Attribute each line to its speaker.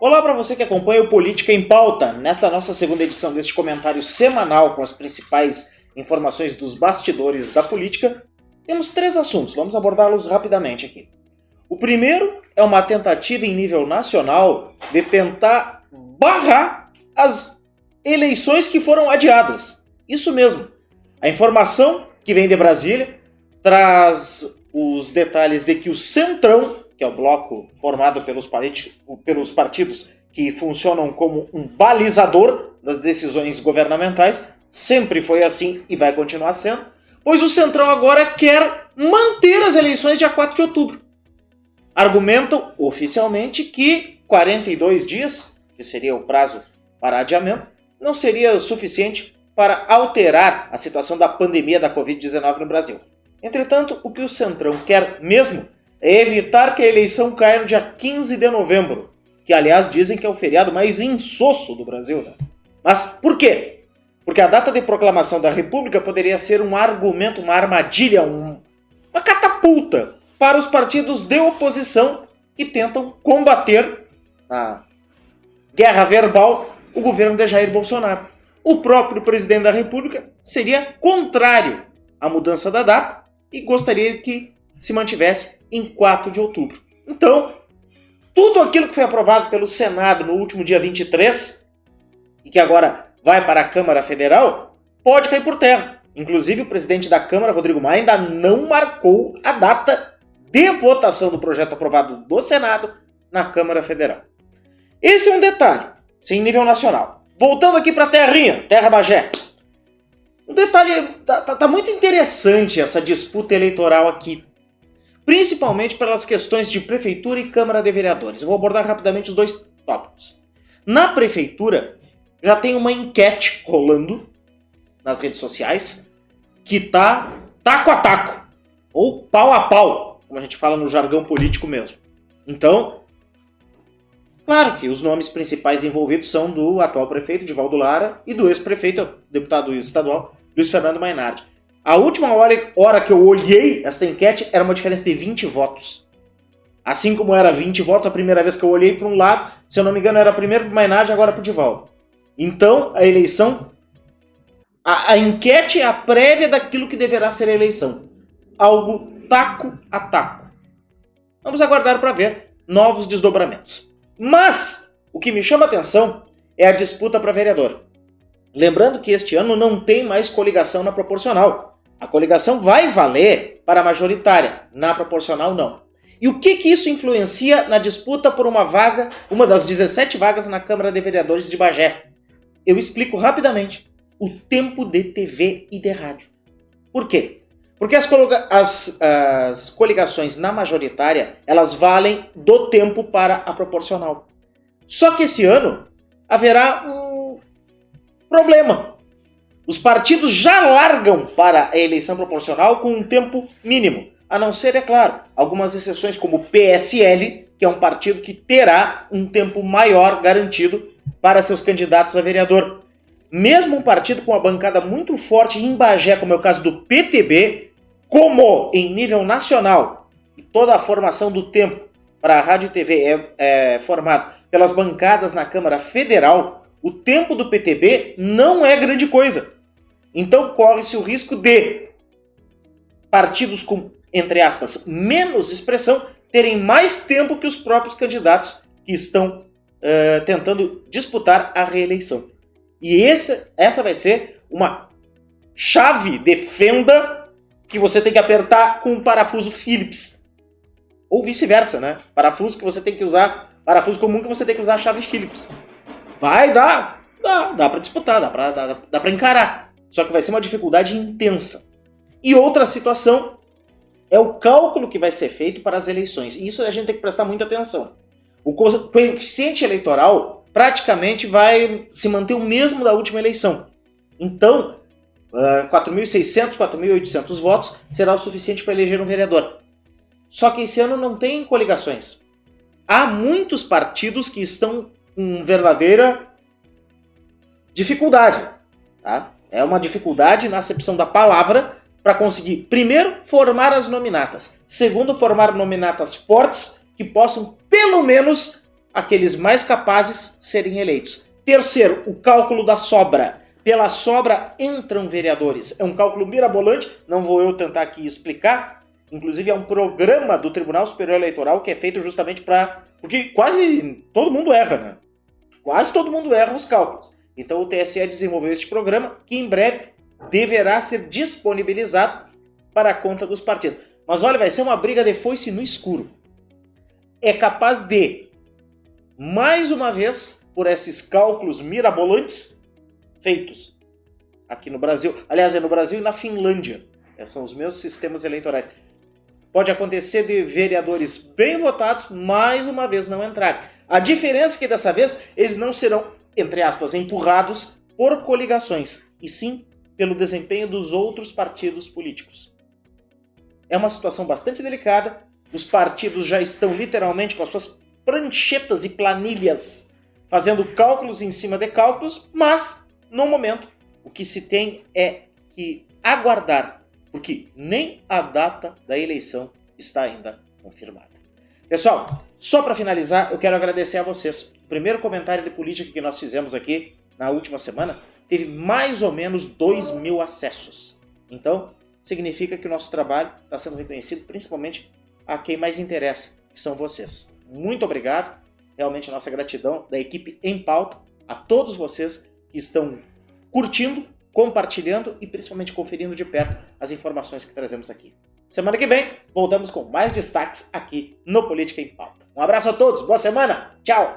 Speaker 1: Olá para você que acompanha o Política em Pauta. Nesta nossa segunda edição deste comentário semanal com as principais informações dos bastidores da política, temos 3 assuntos, vamos abordá-los rapidamente aqui. O primeiro é uma tentativa em nível nacional de tentar barrar as eleições que foram adiadas. Isso mesmo. A informação que vem de Brasília traz os detalhes de que o Centrão, que é o bloco formado pelos partidos que funcionam como um balizador das decisões governamentais, sempre foi assim e vai continuar sendo, pois o Centrão agora quer manter as eleições dia 4 de outubro. Argumentam oficialmente que 42 dias, que seria o prazo para adiamento, não seria suficiente para alterar a situação da pandemia da Covid-19 no Brasil. Entretanto, o que o Centrão quer mesmo é evitar que a eleição caia no dia 15 de novembro, que aliás dizem que é o feriado mais insosso do Brasil, né? Mas por quê? Porque a data de proclamação da República poderia ser um argumento, uma armadilha, uma catapulta para os partidos de oposição que tentam combater a guerra verbal o governo de Jair Bolsonaro. O próprio presidente da República seria contrário à mudança da data e gostaria que se mantivesse em 4 de outubro. Então, tudo aquilo que foi aprovado pelo Senado no último dia 23 e que agora vai para a Câmara Federal, pode cair por terra. Inclusive, o presidente da Câmara, Rodrigo Maia, ainda não marcou a data de votação do projeto aprovado do Senado na Câmara Federal. Esse é um detalhe, sem nível nacional. Voltando aqui para a terrinha, Terra Bagé. Um detalhe, tá muito interessante essa disputa eleitoral aqui, principalmente pelas questões de Prefeitura e Câmara de Vereadores. Eu vou abordar rapidamente os 2 tópicos. Na Prefeitura, já tem uma enquete rolando nas redes sociais que tá taco a taco, ou pau a pau, como a gente fala no jargão político mesmo. Então, claro que os nomes principais envolvidos são do atual prefeito, Divaldo Lara, e do ex-prefeito, deputado estadual, Luiz Fernando Mainardi. A última hora que eu olhei esta enquete era uma diferença de 20 votos. Assim como era 20 votos a primeira vez que eu olhei para um lado, se eu não me engano era primeiro para o Mainardi, agora para o Divaldo. Então, a eleição, a enquete é a prévia daquilo que deverá ser a eleição. Algo taco a taco. Vamos aguardar para ver novos desdobramentos. Mas, o que me chama a atenção é a disputa para vereador. Lembrando que este ano não tem mais coligação na proporcional. A coligação vai valer para a majoritária, na proporcional não. E o que isso influencia na disputa por uma vaga, uma das 17 vagas na Câmara de Vereadores de Bagé? Eu explico rapidamente. O tempo de TV e de rádio. Por quê? Porque as coligações na majoritária, elas valem do tempo para a proporcional. Só que esse ano haverá um problema. Os partidos já largam para a eleição proporcional com um tempo mínimo. A não ser, é claro, algumas exceções como o PSL, que é um partido que terá um tempo maior garantido para seus candidatos a vereador. Mesmo um partido com uma bancada muito forte em Bagé, como é o caso do PTB, como em nível nacional, toda a formação do tempo para a rádio e TV é formado pelas bancadas na Câmara Federal, o tempo do PTB não é grande coisa. Então corre-se o risco de partidos com, entre aspas, menos expressão terem mais tempo que os próprios candidatos que estão tentando disputar a reeleição. E essa vai ser uma chave de fenda que você tem que apertar com um parafuso Phillips. Ou vice-versa, né? Parafuso que você tem que usar, parafuso comum que você tem que usar a chave Phillips. Vai dar, dá para disputar, dá para encarar. Só que vai ser uma dificuldade intensa. E outra situação é o cálculo que vai ser feito para as eleições. E isso a gente tem que prestar muita atenção. O coeficiente eleitoral praticamente vai se manter o mesmo da última eleição. Então, 4.600, 4.800 votos será o suficiente para eleger um vereador. Só que esse ano não tem coligações. Há muitos partidos que estão com verdadeira dificuldade. Tá? É uma dificuldade na acepção da palavra para conseguir, primeiro, formar as nominatas. Segundo, formar nominatas fortes que possam, pelo menos, aqueles mais capazes serem eleitos. Terceiro, o cálculo da sobra. Pela sobra entram vereadores. É um cálculo mirabolante, não vou eu tentar aqui explicar. Inclusive é um programa do Tribunal Superior Eleitoral que é feito justamente para... Porque quase todo mundo erra, né? Quase todo mundo erra os cálculos. Então o TSE desenvolveu este programa que em breve deverá ser disponibilizado para a conta dos partidos. Mas olha, vai ser uma briga de foice no escuro. É capaz de, mais uma vez, por esses cálculos mirabolantes feitos aqui no Brasil, aliás, é no Brasil e na Finlândia, são os meus sistemas eleitorais. Pode acontecer de vereadores bem votados, mais uma vez, não entrarem. A diferença é que dessa vez eles não serão, entre aspas, empurrados por coligações, e sim pelo desempenho dos outros partidos políticos. É uma situação bastante delicada, os partidos já estão literalmente com as suas pranchetas e planilhas fazendo cálculos em cima de cálculos, mas, no momento, o que se tem é que aguardar, porque nem a data da eleição está ainda confirmada. Pessoal, só para finalizar, eu quero agradecer a vocês. O primeiro comentário de política que nós fizemos aqui na última semana teve mais ou menos 2.000 acessos. Então, significa que o nosso trabalho está sendo reconhecido principalmente a quem mais interessa, que são vocês. Muito obrigado, realmente a nossa gratidão da equipe Em Pauta, a todos vocês que estão curtindo, compartilhando e principalmente conferindo de perto as informações que trazemos aqui. Semana que vem, voltamos com mais destaques aqui no Política em Pauta. Um abraço a todos, boa semana, tchau!